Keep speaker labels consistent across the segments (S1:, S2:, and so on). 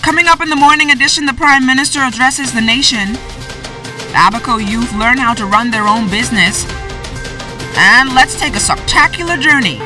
S1: Coming up in the morning edition, the Prime Minister addresses the nation. The Abaco youth learn how to run their own business. And let's take a spectacular journey.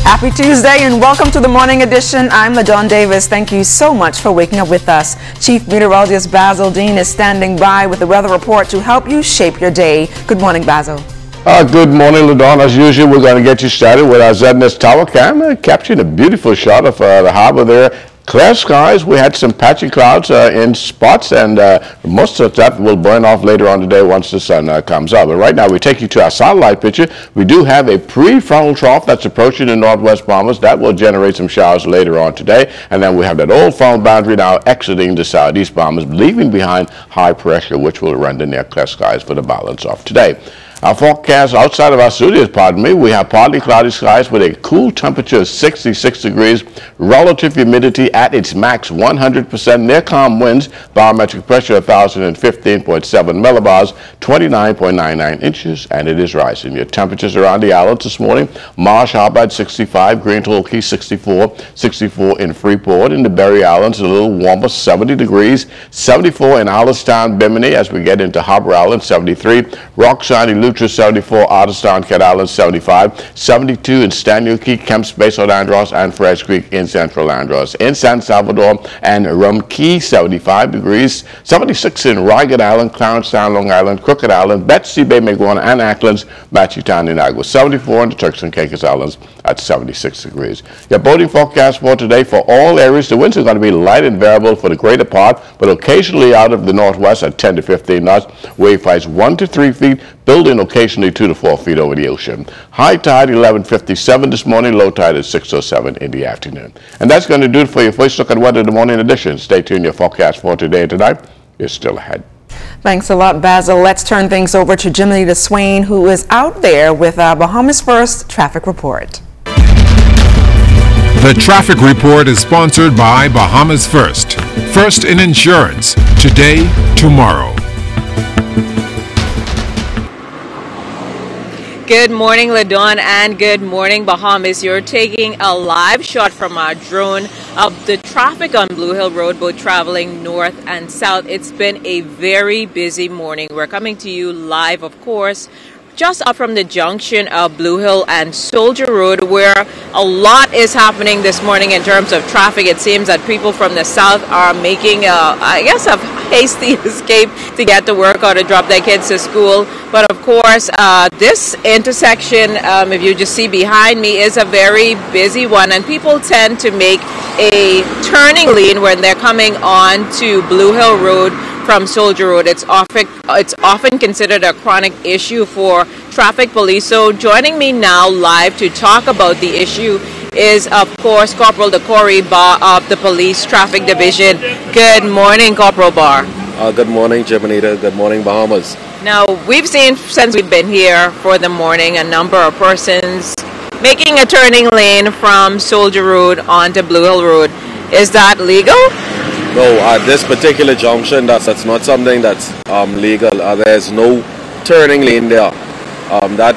S1: Happy Tuesday and welcome to the morning edition. I'm LaDawn Davis. Thank you so much for waking up with us. Chief Meteorologist Basil Dean is standing by with the weather report to help you shape your day. Good morning, Basil.
S2: Good morning, LaDawn. As usual, we're going to get you started with our ZNS Tower camera, capturing a beautiful shot of the harbor there. Clear skies. We had some patchy clouds in spots, and most of that will burn off later on today once the sun comes up. But right now, we take you to our satellite picture. We do have a pre-frontal trough that's approaching the northwest Bahamas. That will generate some showers later on today. And then we have that old frontal boundary now exiting the southeast Bahamas, leaving behind high pressure, which will render near clear skies for the balance of today. Our forecast outside of our studios, we have partly cloudy skies with a cool temperature of 66 degrees, relative humidity at its max 100%, near calm winds, barometric pressure 1,015.7 millibars, 29.99 inches, and it is rising. Your temperatures around the islands this morning: Marsh Harbor at 65, Green Hole Key 64, 64 in Freeport. In the Berry Islands, a little warmer, 70 degrees, 74 in Allenstown, Bimini, as we get into Harbor Island, 73, Rock Shiny, 74, Otterstown, Cat Island 75, 72 in Stanley Key, Kemp's Bay, South Andros, and Fresh Creek in Central Andros. In San Salvador and Rum Key, 75 degrees, 76 in Rygat Island, Clarence Town, Long Island, Crooked Island, Betsy Bay, Maguana, and Acklands, Matchetown, Inagua, 74 in the Turks and Caicos Islands at 76 degrees. Your boating forecast for today for all areas: the winds are going to be light and variable for the greater part, but occasionally out of the northwest at 10 to 15 knots. Wave heights 1 to 3 feet, building occasionally 2 to 4 feet over the ocean. High tide 11:57 this morning, low tide is 6:07 in the afternoon. And that's going to do it for your first look at weather in the morning edition. Stay tuned. Your forecast for today and tonight is still ahead.
S1: Thanks a lot, Basil. Let's turn things over to Jimenita Swain, who is out there with our Bahamas First traffic report.
S3: The traffic report is sponsored by Bahamas First. First in insurance, today, tomorrow.
S4: Good morning, LaDawn, and good morning, Bahamas. You're taking a live shot from our drone of the traffic on Blue Hill Road, both traveling north and south. It's been a very busy morning. We're coming to you live, of course, just up from the junction of Blue Hill and Soldier Road, where a lot is happening this morning in terms of traffic. It seems that people from the south are making, a hasty escape to get to work or to drop their kids to school. But of course, this intersection, if you just see behind me, is a very busy one, and people tend to make a turning lane when they're coming on to Blue Hill Road from Soldier Road. It's often considered a chronic issue for traffic police. So joining me now live to talk about the issue is, of course, Corporal Decory Barr of the Police Traffic Division. Good morning, Corporal Barr.
S5: Good morning, Jimenita. Good morning, Bahamas.
S4: Now, we've seen since we've been here for the morning a number of persons making a turning lane from Soldier Road onto Blue Hill Road. Is that legal?
S5: No, at this particular junction, that's not something that's legal. There's no turning lane there. That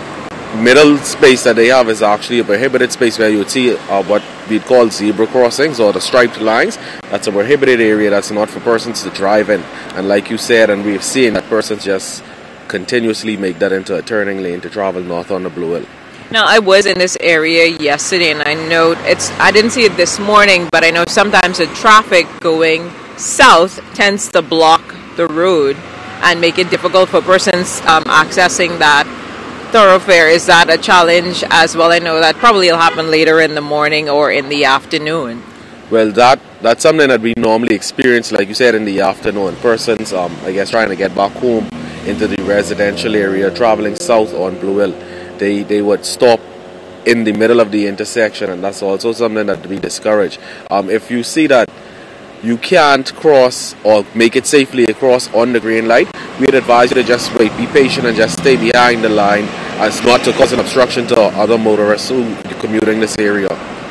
S5: middle space that they have is actually a prohibited space where you would see what we'd call zebra crossings or the striped lines. That's a prohibited area. That's not for persons to drive in. And like you said, and we've seen that persons just continuously make that into a turning lane to travel north on the Blue Hill.
S4: Now, I was in this area yesterday, and I know I didn't see it this morning, but I know sometimes the traffic going south tends to block the road and make it difficult for persons accessing that thoroughfare. Is that a challenge as well? I know that probably will happen later in the morning or in the afternoon.
S5: Well, that's something that we normally experience, like you said, in the afternoon. Persons, trying to get back home into the residential area, traveling south on Blue Hill, they would stop in the middle of the intersection, and that's also something that we discourage. If you see that you can't cross or make it safely across on the green light, we'd advise you to just wait, be patient, and just stay behind the line as not to cause an obstruction to other motorists who are commuting this area.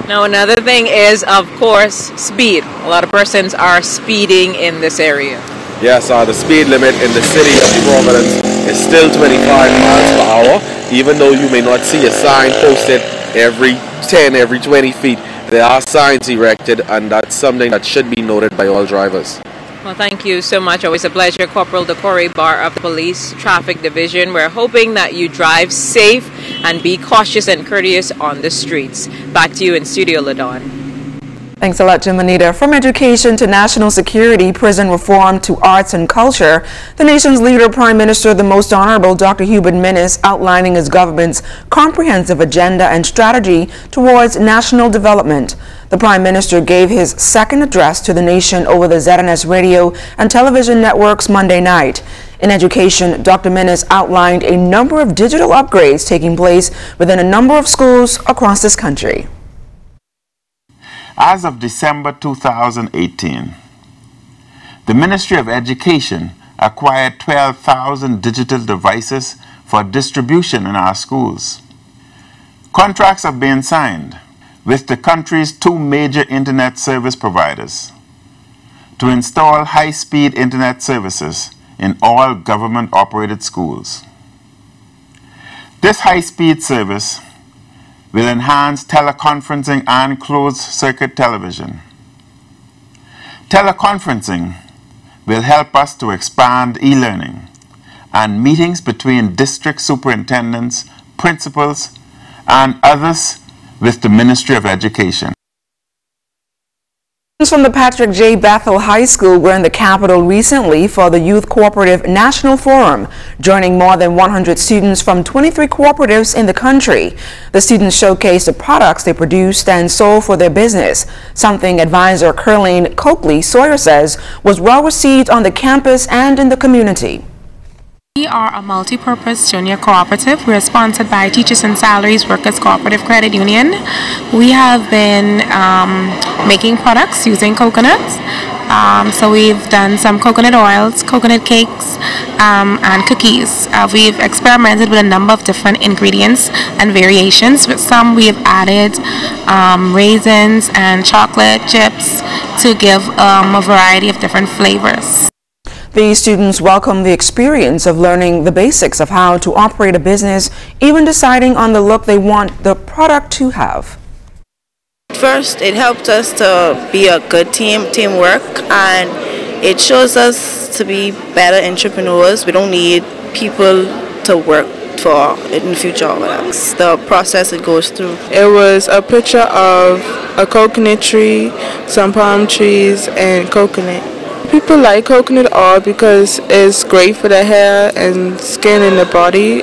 S4: Now, another thing is, of course, speed. A lot of persons are speeding in this area.
S5: Yes, the speed limit in the city of Providence is still 25 miles per hour, even though you may not see a sign posted every 10, every 20 feet. There are signs erected, and that's something that should be noted by all drivers.
S4: Well, thank you so much. Always a pleasure. Corporal Decory Barr of the Police Traffic Division. We're hoping that you drive safe and be cautious and courteous on the streets. Back to you in studio, LaDawn.
S1: Thanks a lot, Jimanita. From education to national security, prison reform to arts and culture, the nation's leader, Prime Minister, the Most Honorable Dr. Hubert Minnis, outlining his government's comprehensive agenda and strategy towards national development. The Prime Minister gave his second address to the nation over the ZNS radio and television networks Monday night. In education, Dr. Minnis outlined a number of digital upgrades taking place within a number of schools across this country.
S6: As of December 2018, the Ministry of Education acquired 12,000 digital devices for distribution in our schools. Contracts have been signed with the country's two major internet service providers to install high-speed internet services in all government-operated schools. This high-speed service will enhance teleconferencing and closed-circuit television. Teleconferencing will help us to expand e-learning and meetings between district superintendents, principals, and others with the Ministry of Education.
S1: Students from the Patrick J. Bethel High School were in the capital recently for the Youth Cooperative National Forum, joining more than 100 students from 23 cooperatives in the country. The students showcased the products they produced and sold for their business, something advisor Curleen Coakley Sawyer says was well received on the campus and in the community.
S7: We are a multi-purpose junior cooperative. We are sponsored by Teachers and Salaries Workers Cooperative Credit Union. We have been making products using coconuts. So we've done some coconut oils, coconut cakes, and cookies. We've experimented with a number of different ingredients and variations. With some we've added raisins and chocolate chips to give a variety of different flavors.
S1: The students welcome the experience of learning the basics of how to operate a business, even deciding on the look they want the product to have.
S8: First, it helped us to be a good teamwork, and it shows us to be better entrepreneurs. We don't need people to work for in the future with us. The process it goes through.
S9: It was a picture of a coconut tree, some palm trees, and coconut. People like coconut oil because it's great for the hair and skin and the body.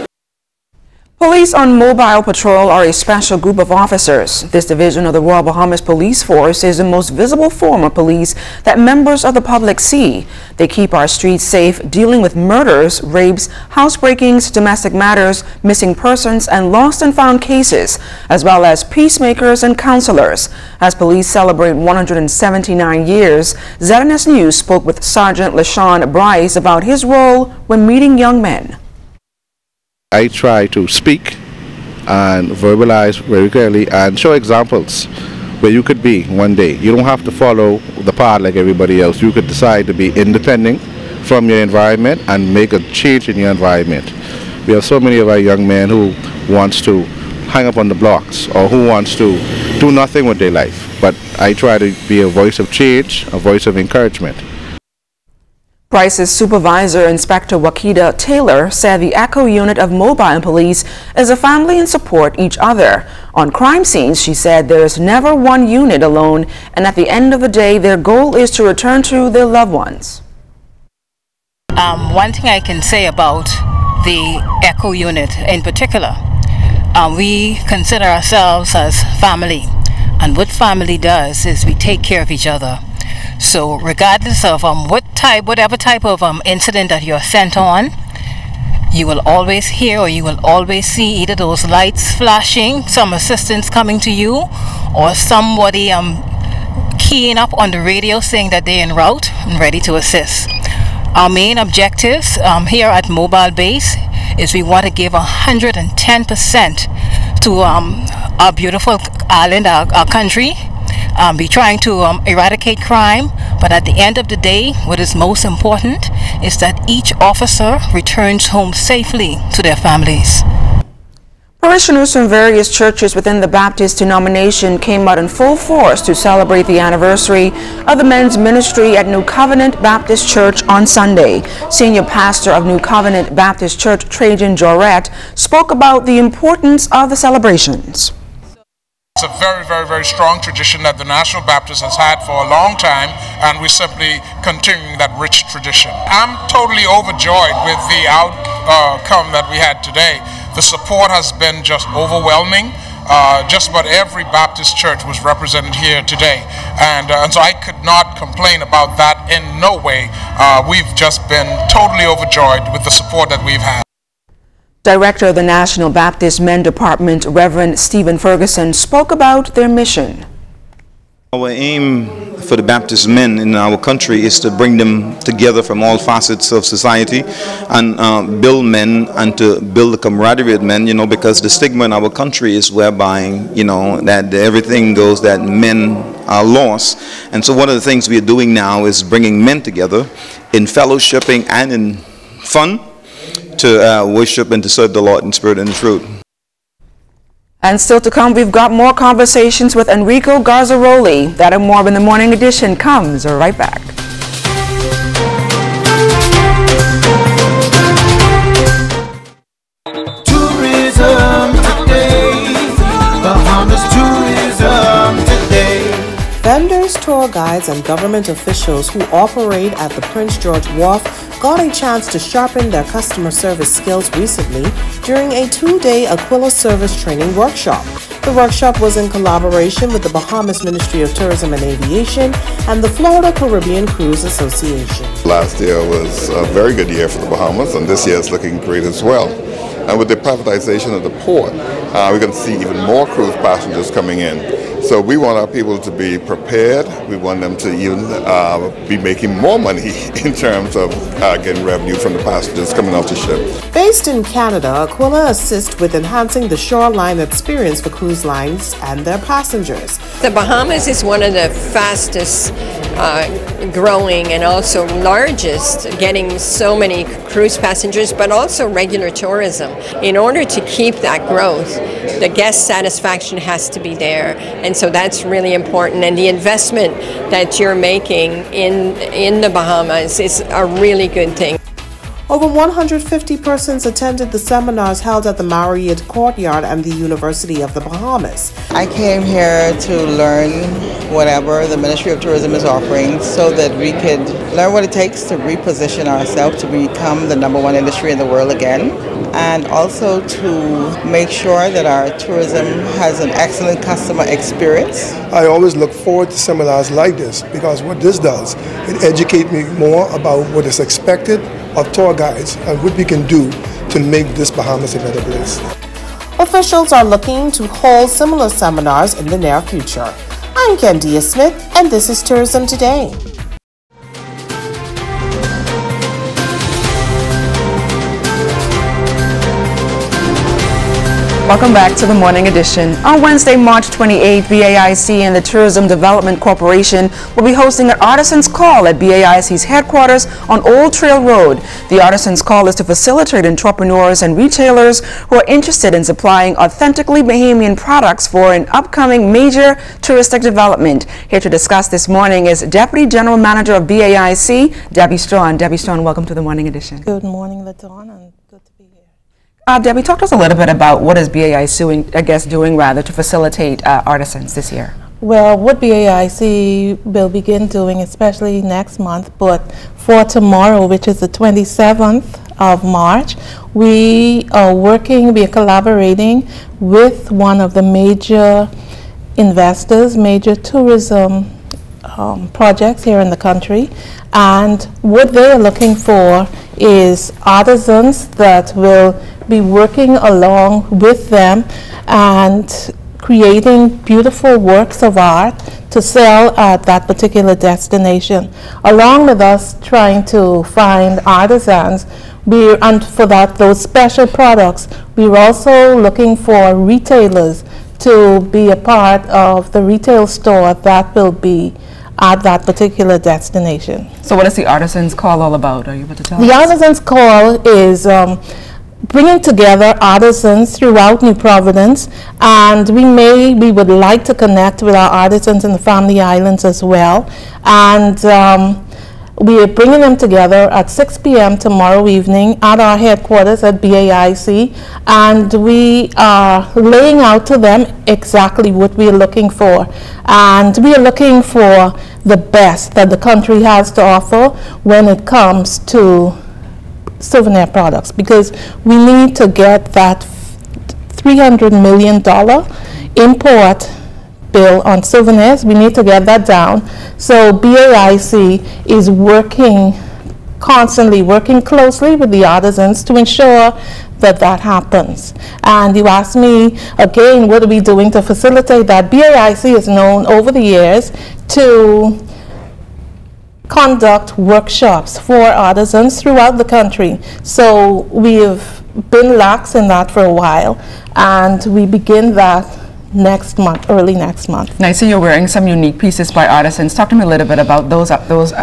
S1: Police on mobile patrol are a special group of officers. This division of the Royal Bahamas Police Force is the most visible form of police that members of the public see. They keep our streets safe, dealing with murders, rapes, housebreakings, domestic matters, missing persons, and lost and found cases, as well as peacemakers and counselors. As police celebrate 179 years, ZNS News spoke with Sergeant LaShawn Bryce about his role when meeting young men.
S10: I try to speak and verbalize very clearly and show examples where you could be one day. You don't have to follow the path like everybody else. You could decide to be independent from your environment and make a change in your environment. We have so many of our young men who wants to hang up on the blocks or who wants to do nothing with their life. But I try to be a voice of change, a voice of encouragement.
S1: Bryce's supervisor, Inspector Wakita Taylor, said the ECHO unit of mobile police is a family and support each other. On crime scenes, she said there is never one unit alone, and at the end of the day, their goal is to return to their loved ones.
S11: One thing I can say about the ECHO unit in particular, we consider ourselves as family, and what family does is we take care of each other. So regardless of whatever type of incident that you're sent on, you will always hear or you will always see either those lights flashing, some assistance coming to you, or somebody keying up on the radio saying that they're en route and ready to assist. Our main objectives here at Mobile Base is we want to give 110% to our beautiful island, our country. Be trying to eradicate crime, But at the end of the day, what is most important is that each officer returns home safely to their families.
S1: Parishioners from various churches within the Baptist denomination came out in full force to celebrate the anniversary of the men's ministry at New Covenant Baptist Church on Sunday. Senior pastor of New Covenant Baptist Church, Trajan Jorette, spoke about the importance of the celebrations.
S12: It's a very, very, very strong tradition that the National Baptist has had for a long time, and we're simply continuing that rich tradition. I'm totally overjoyed with the outcome that we had today. The support has been just overwhelming. Just about every Baptist church was represented here today, and so I could not complain about that in no way. We've just been totally overjoyed with the support that we've had.
S1: Director of the National Baptist Men Department, Reverend Stephen Ferguson, spoke about their mission.
S13: Our aim for the Baptist men in our country is to bring them together from all facets of society and build men and to build the camaraderie of men, because the stigma in our country is whereby, that everything goes that men are lost. And so one of the things we are doing now is bringing men together in fellowshipping and in fun to worship and to serve the Lord in spirit and in truth.
S1: And still to come, we've got more conversations with Enrico Garzaroli. That and more when the Morning Edition comes right back.
S14: Tourism today, Bahamas tourism today. Vendors, tour guides, and government officials who operate at the Prince George Wharf got a chance to sharpen their customer service skills recently during a 2-day Aquila Service Training Workshop. The workshop was in collaboration with the Bahamas Ministry of Tourism and Aviation and the Florida Caribbean Cruise Association.
S15: Last year was a very good year for the Bahamas, and this year is looking great as well. And with the privatization of the port, we're going to see even more cruise passengers coming in. So we want our people to be prepared. We want them to even be making more money in terms of getting revenue from the passengers coming off the ship.
S14: Based in Canada, Aquila assists with enhancing the shoreline experience for cruise lines and their passengers.
S16: The Bahamas is one of the fastest growing and also largest, getting so many cruise passengers, but also regular tourism. In order to keep that growth, the guest satisfaction has to be there, and so that's really important. And the investment that you're making in the Bahamas is a really good thing.
S14: Over 150 persons attended the seminars held at the Marriott Courtyard and the University of the Bahamas.
S17: I came here to learn whatever the Ministry of Tourism is offering so that we could learn what it takes to reposition ourselves to become the #1 industry in the world again, and also to make sure that our tourism has an excellent customer experience.
S18: I always look forward to seminars like this because what this does, it educates me more about what is expected of tour guides and what we can do to make this Bahamas a better place.
S14: Officials are looking to hold similar seminars in the near future. I'm Kendia Smith, and this is Tourism Today.
S1: Welcome back to the Morning Edition. On Wednesday, March 28th, BAIC and the Tourism Development Corporation will be hosting an Artisans Call at BAIC's headquarters on Old Trail Road. The Artisans Call is to facilitate entrepreneurs and retailers who are interested in supplying authentically Bahamian products for an upcoming major touristic development. Here to discuss this morning is Deputy General Manager of BAIC, Debbie Strawn. Debbie Strawn, welcome to the Morning Edition.
S19: Good morning, LaDawn, and good to be here.
S1: Debbie, talk to us a little bit about what is BAIC doing to facilitate artisans this year.
S19: Well, what BAIC will begin doing, especially next month, but for tomorrow, which is the 27th of March, we are collaborating with one of the major investors, major tourism projects here in the country, and what they're looking for is artisans that will be working along with them and creating beautiful works of art to sell at that particular destination, along with us trying to find artisans. And for those special products, we're also looking for retailers to be a part of the retail store that will be at that particular destination.
S1: So what is the Artisans Call all about? Are you able to tell us?
S19: The Artisans Call is bringing together artisans throughout New Providence, and we would like to connect with our artisans in the Family Islands as well. And we are bringing them together at 6 p.m. tomorrow evening at our headquarters at BAIC, and we are laying out to them exactly what we are looking for. And we are looking for the best that the country has to offer when it comes to souvenir products, because we need to get that $300 million import bill on souvenirs. We need to get that down. So BAIC is constantly working closely with the artisans to ensure that that happens. And you asked me again, what are we doing to facilitate that? BAIC is known over the years to conduct workshops for artisans throughout the country. So we have been lax in that for a while, and we begin that next month, early next month.
S1: Now I see you're wearing some unique pieces by artisans. Talk to me a little bit about those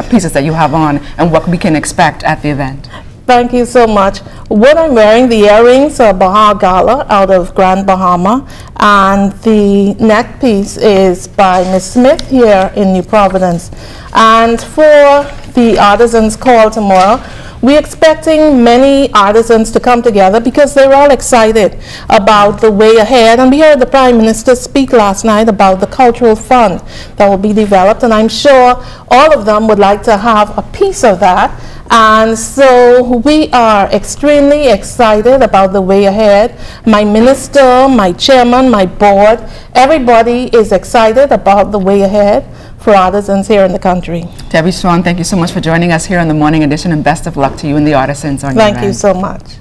S1: pieces that you have on and what we can expect at the event.
S19: Thank you so much. What I'm wearing, the earrings are Baha Gala out of Grand Bahama, and the neck piece is by Miss Smith here in New Providence. And for the Artisans Call tomorrow, we're expecting many artisans to come together because they're all excited about the way ahead. And we heard the Prime Minister speak last night about the cultural fund that will be developed, and I'm sure all of them would like to have a piece of that. And so we are extremely excited about the way ahead. My minister, my chairman, my board, everybody is excited about the way ahead for artisans here in the country.
S1: Debbie Swan, thank you so much for joining us here on the Morning Edition, and best of luck to you and the artisans on your event.
S19: Thank you so much.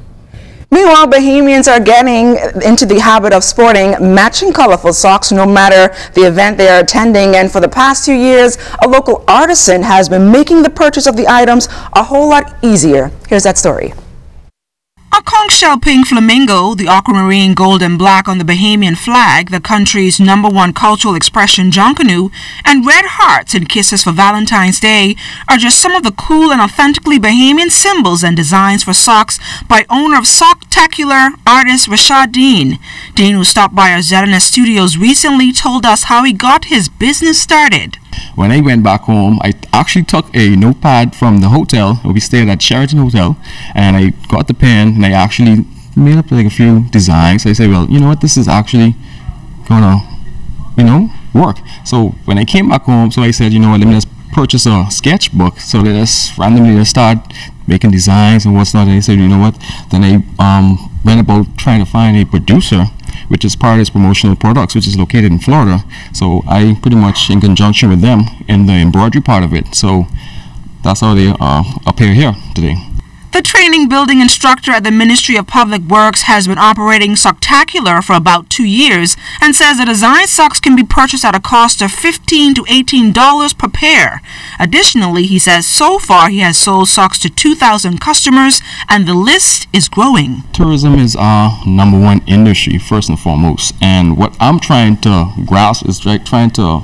S1: Meanwhile, Bahamians are getting into the habit of sporting matching colorful socks no matter the event they are attending. And for the past 2 years, a local artisan has been making the purchase of the items a whole lot easier. Here's that story.
S20: A conch shell pink flamingo, the aquamarine gold and black on the Bahamian flag, the country's #1 cultural expression Junkanoo, and red hearts and kisses for Valentine's Day are just some of the cool and authentically Bahamian symbols and designs for socks by owner of Socktacular artist Rashad Dean. Dean, who stopped by our ZNS studios recently, told us how he got his business started.
S21: When I went back home, I actually took a notepad from the hotel where we stayed at Sheraton Hotel, and I got the pen and I actually made up like a few designs. I said, well, you know what, this is actually gonna, work. So when I came back home, so I said, you know what, let me just purchase a sketchbook. So let us randomly start making designs and what's not. And I said, you know what, then I went about trying to find a producer, which is Paradise Promotional Products, which is located in Florida. So I pretty much in conjunction with them in the embroidery part of it. So that's how they appear here today.
S20: The training building instructor at the Ministry of Public Works has been operating Socktacular for about 2 years and says the design socks can be purchased at a cost of $15 to $18 per pair. Additionally, he says so far he has sold socks to 2,000 customers and the list is growing.
S21: Tourism is our #1 industry, first and foremost. And what I'm trying to grasp is trying to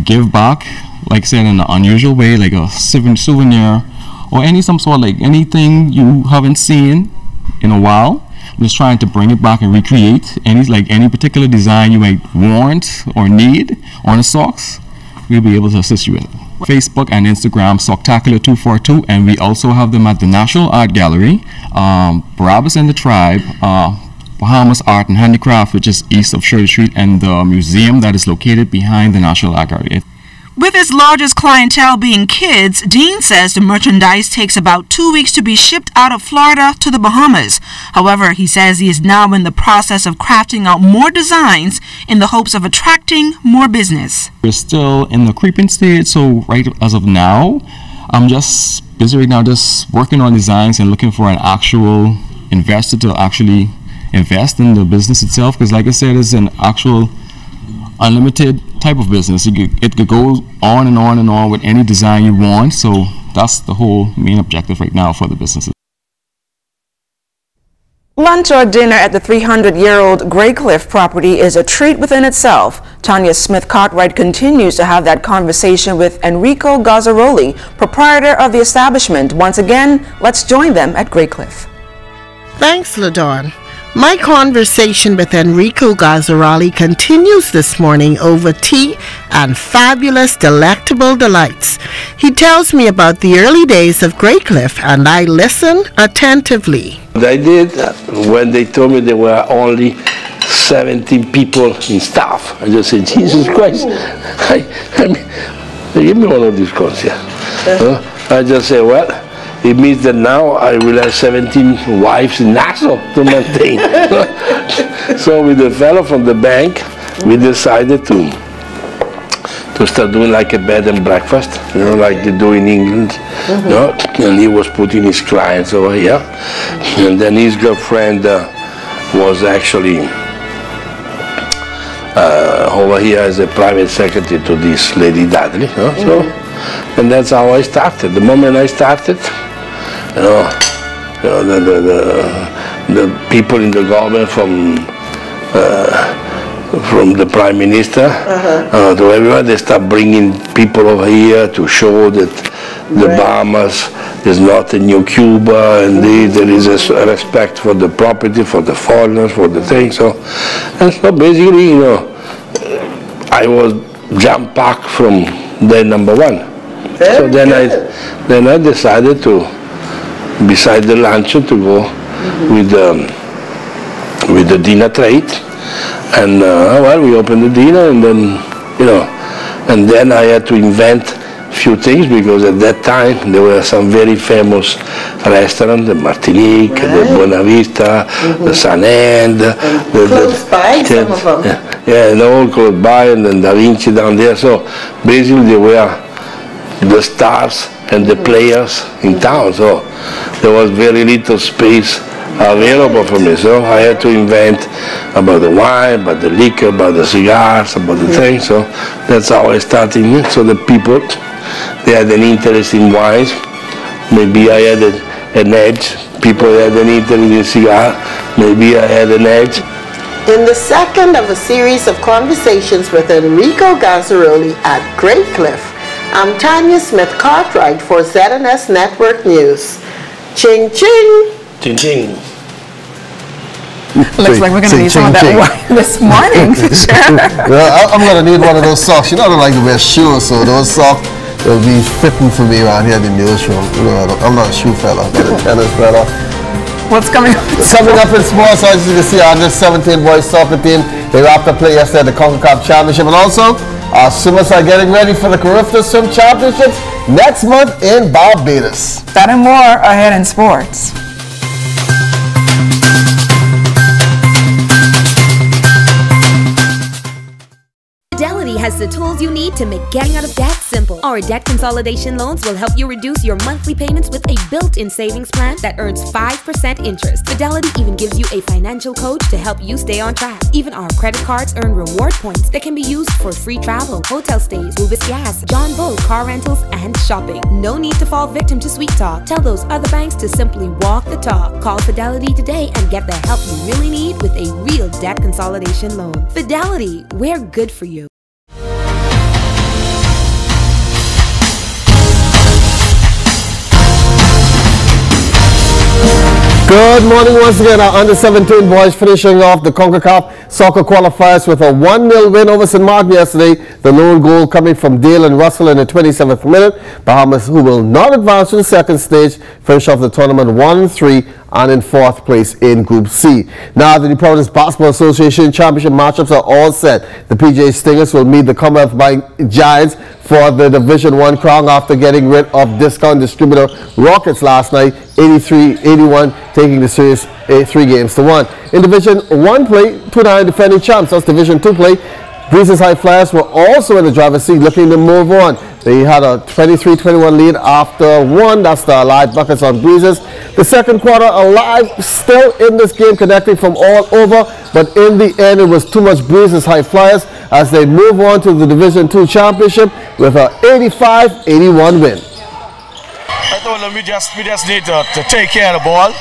S21: give back, like I said, in an unusual way, like a souvenir or some sort, like anything you haven't seen in a while. I'm just trying to bring it back and recreate any particular design you might want or need on the socks. We'll be able to assist you with it. Facebook and Instagram, Socktacular242, and we also have them at the National Art Gallery, Barabbas and the Tribe, Bahamas Art and Handicraft, which is east of Shirley Street, and the museum that is located behind the National Art Gallery.
S20: With his largest clientele being kids, Dean says the merchandise takes about 2 weeks to be shipped out of Florida to the Bahamas. However, he says he is now in the process of crafting out more designs in the hopes of attracting more business.
S21: We're still in the creeping stage, so right as of now, I'm just busy right now just working on designs and looking for an actual investor to actually invest in the business itself, because like I said, it's an actual unlimited type of business. It could go on and on and on with any design you want, so that's the whole main objective right now for the businesses.
S1: Lunch or dinner at the 300-year-old Graycliff property is a treat within itself. Tanya Smith Cartwright continues to have that conversation with Enrico Gazzaroli, proprietor of the establishment. Once again, let's join them at Graycliff.
S2: Thanks, LaDawn. My conversation with Enrico Gazzaroli continues this morning over tea and fabulous, delectable delights. He tells me about the early days of Graycliff, and I listen attentively.
S22: I did when they told me there were only 17 people in staff. I just said, Jesus Christ, I mean, give me one of these coins here. I just said, well, it means that now I will have 17 wives in Nassau to maintain. So with the fellow from the bank, we decided to start doing like a bed and breakfast, you know, like they do in England. You know? And he was putting his clients over here. And then his girlfriend was actually over here as a private secretary to this lady Dudley. You know? So, and that's how I started. The moment I started, the people in the government from the Prime Minister to everyone, they start bringing people over here to show that the Bahamas is not a new Cuba, and there is a respect for the property, for the foreigners, for the thing. So, and so basically, you know, I was jump packed from day number one. So then I decided to, beside the luncheon, to go with the dinner trade, and well, we opened the dinner, and then and then I had to invent a few things, because at that time there were some very famous restaurants, the Martinique, the Buena Vista, the Sun End,
S2: Close by, some of them.
S22: Yeah, and all close by, and then Da Vinci down there. So basically they were the stars and the players in town, so there was very little space available for me. So I had to invent about the wine, about the liquor, about the cigars, about the thing. So that's how I started. So the people, they had an interest in wines. Maybe I had an edge. People had an interest in cigar. Maybe I had an edge.
S2: In the second of a series of conversations with Enrico Gazzaroli at Graycliff, I'm Tanya Smith Cartwright for ZNS Network News. Ching ching!
S22: Ching ching!
S1: Looks like we're going to need some of that wine this morning, for sure.
S23: Well, I'm going to need one of those socks. You know I don't like to wear shoes, so those socks will be fitting for me around here in the newsroom. You know, I'm not a shoe fella, but a tennis fella.
S1: What's coming up?
S23: Coming up in sports, as you can see, our under 17 boys soccer team, they wrapped up play yesterday at the CONCACAF Championship, and also our swimmers are getting ready for the Carifta Swim Championships next month in Barbados.
S1: That and more ahead in sports.
S24: Fidelity has the tools you need to make getting out of debt simple. Our debt consolidation loans will help you reduce your monthly payments with a built-in savings plan that earns 5% interest. Fidelity even gives you a financial coach to help you stay on track. Even our credit cards earn reward points that can be used for free travel, hotel stays, Rubis Gas, John Bull, car rentals, and shopping. No need to fall victim to sweet talk. Tell those other banks to simply walk the talk. Call Fidelity today and get the help you really need with a real debt consolidation loan. Fidelity, we're good for you.
S23: Good morning once again. Our under 17 boys finishing off the CONCACAF soccer qualifiers with a 1-0 win over St. Martin yesterday. The lone goal coming from Dalen Russell in the 27th minute. Bahamas, who will not advance to the second stage, finish off the tournament 1-3 and in 4th place in Group C. Now the Providence Basketball Association Championship matchups are all set. The PJ Stingers will meet the Commonwealth Bank Giants for the Division 1 crown after getting rid of discount distributor Rockets last night, 83-81, taking the series 3-1. In Division 1 play, 2-9 defending champs. That's Division 2 play. Breezes High Flyers were also in the driver's seat looking to move on. They had a 23-21 lead after one. That's the Allied Buckets on Breezes. The second quarter, Allied still in this game, connecting from all over, but in the end it was too much Breezes High Flyers as they move on to the Division 2 championship with a 85-81 win.
S3: I told them we just need to take care of the ball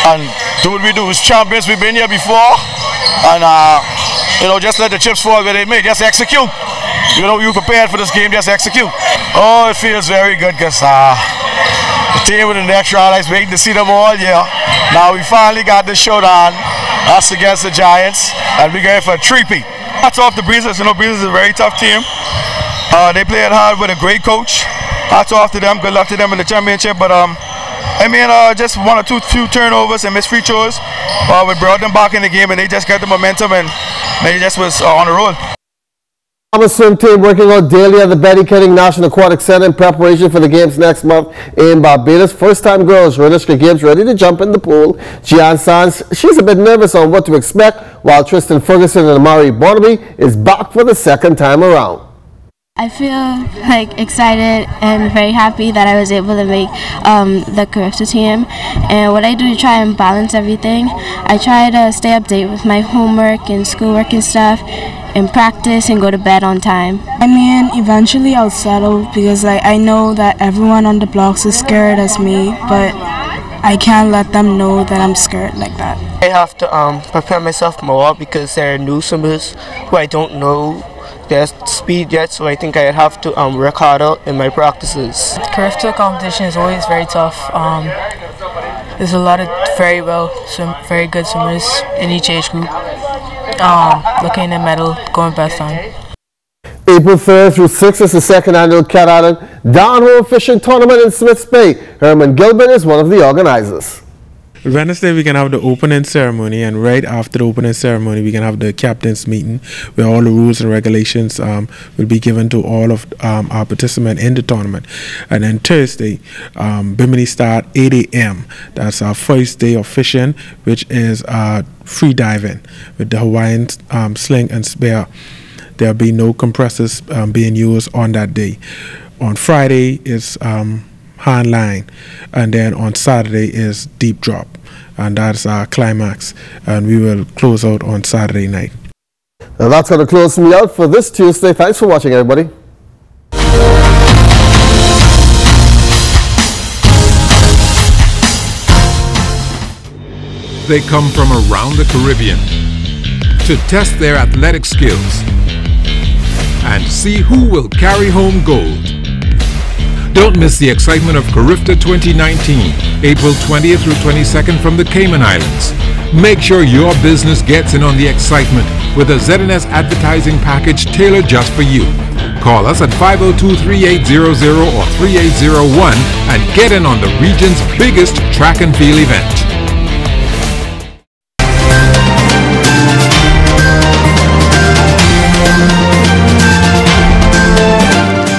S3: and do what we do. As champions, we've been here before, and you know, just let the chips fall where they may. Just execute. You know, you prepared for this game. Just execute. Oh, it feels very good because the team with the extra highlights waiting to see them all. Yeah. Now we finally got this showdown, us against the Giants, and we're going for a three-peat. Hats off the Breezers. You know, Breezers is a very tough team. They played hard with a great coach. Hats off to them. Good luck to them in the championship. But I mean, just one or few turnovers and missed free throws. We brought them back in the game, and they just got the momentum, and they just was on the roll.
S23: The swim team working out daily at the Betty King National Aquatic Center in preparation for the games next month in Barbados. First-time girls Renishka Gibbs ready to jump in the pool. Gian Sanz, she's a bit nervous on what to expect, while Tristan Ferguson and Amari Barnaby is back for the second time around.
S4: I feel like excited and very happy that I was able to make the Carifta team. And what I do to try and balance everything, I try to stay updated with my homework and schoolwork and stuff, and practice and go to bed on time.
S5: I mean, eventually I'll settle because I know that everyone on the blocks is scared as me, but I can't let them know that I'm scared like that.
S6: I have to prepare myself more because there are new swimmers who I don't know their speed yet, so I think I have to work harder in my practices.
S25: Carifta competition is always very tough. There's a lot of very good swimmers in each age group. Looking at medal, going best time.
S23: April 3rd through 6th is the second annual Cat Island Downhole Fishing Tournament in Smiths Bay. Herman Gilbert is one of the organizers.
S26: Wednesday we can have the opening ceremony, and right after the opening ceremony we can have the captain's meeting where all the rules and regulations will be given to all of our participants in the tournament. And then Thursday, Bimini start 8 a.m. That's our first day of fishing, which is free diving with the Hawaiian sling and spear. There'll be no compressors being used on that day. On Friday is hand line, and then on Saturday is deep drop, and that's our climax, and we will close out on Saturday night.
S23: And that's going to close me out for this Tuesday. Thanks for watching, everybody.
S27: They come from around the Caribbean to test their athletic skills and see who will carry home gold. Don't miss the excitement of Carifta 2019, April 20th through 22nd from the Cayman Islands. Make sure your business gets in on the excitement with a ZNS advertising package tailored just for you. Call us at 502-3800 or 3801 and get in on the region's biggest track and field event.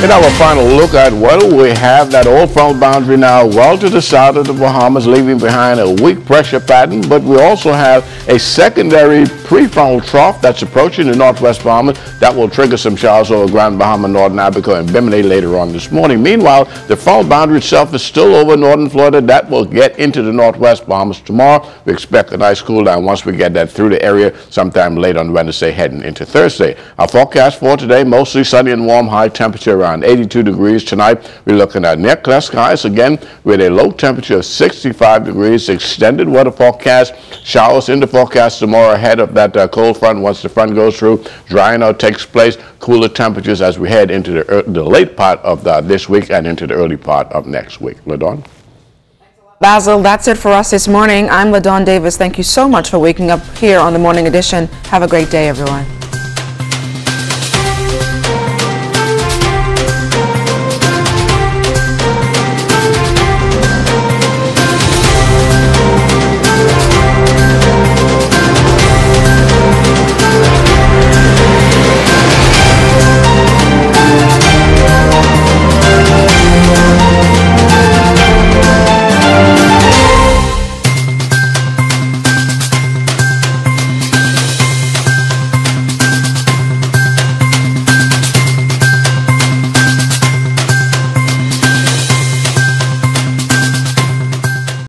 S28: In our final look at weather, we have that old front boundary now well to the south of the Bahamas, leaving behind a weak pressure pattern, but we also have a secondary pre-frontal trough that's approaching the northwest Bahamas that will trigger some showers over Grand Bahama, Northern Abaco, and Bimini later on this morning. Meanwhile, the front boundary itself is still over northern Florida. That will get into the northwest Bahamas tomorrow. We expect a nice cool down once we get that through the area sometime late on Wednesday heading into Thursday. Our forecast for today, mostly sunny and warm, high temperature around 82 degrees. Tonight we're looking at near clear skies again with a low temperature of 65 degrees. Extended weather forecast, showers in the forecast tomorrow ahead of that cold front. Once the front goes through, drying out takes place, cooler temperatures as we head into the late part of this week and into the early part of next week. LaDawn?
S1: Basil, that's it for us this morning. I'm LaDawn Davis. Thank you so much for waking up here on the Morning Edition. Have a great day, everyone.